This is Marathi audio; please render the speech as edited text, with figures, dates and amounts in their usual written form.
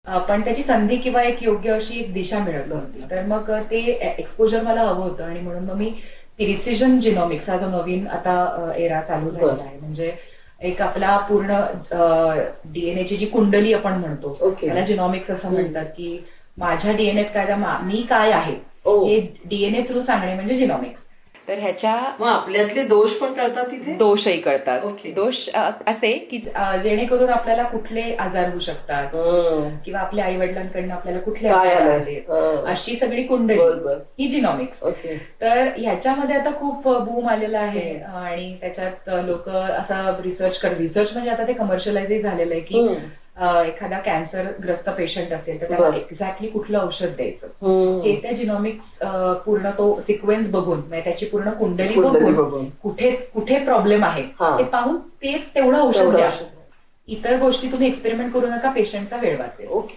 पण त्याची संधी किंवा एक योग्य अशी एक दिशा मिळत नव्हती. तर मग ते एक्सपोजर मला हवं होतं आणि म्हणून मग मी प्रिसिजन जिनॉमिक्स हा जो नवीन आता एरा चालू झालेला आहे, म्हणजे एक आपला पूर्ण डीएनए ची जी कुंडली आपण म्हणतो त्याला जिनॉमिक्स असं म्हणतात, की माझ्या डीएनएत काय, मी काय आहे हे डीएनए थ्रू सांगणे म्हणजे जिनॉमिक्स. तर ह्याच्या आपल्यातले दोष पण कळतात तिथे, दोषही कळतात. दोष असे की जेणेकरून आपल्याला कुठले आजार होऊ शकतात किंवा आपल्या आई वडिलांकडनं आपल्याला कुठले आजार आले, अशी सगळी कुंडली ही जिनॉमिक्स. तर ह्याच्यामध्ये आता खूप बूम आलेला आहे आणि त्याच्यात लोक असा रिसर्च म्हणजे आता ते कमर्शियलाइजही झालेलं आहे की एखादा कॅन्सरग्रस्त पेशंट असेल तर त्याला एक्झॅक्टली कुठलं औषध द्यायचं हे त्या जिनॉमिक्स पूर्ण तो सिक्वेन्स बघून, म्हणजे त्याची पूर्ण कुंडली बघून कुठे कुठे प्रॉब्लेम आहे ते पाहून ते तेवढं औषध द्या. इतर गोष्टी तुम्ही एक्सपेरिमेंट करू नका, पेशंटचा वेळ वाचेल.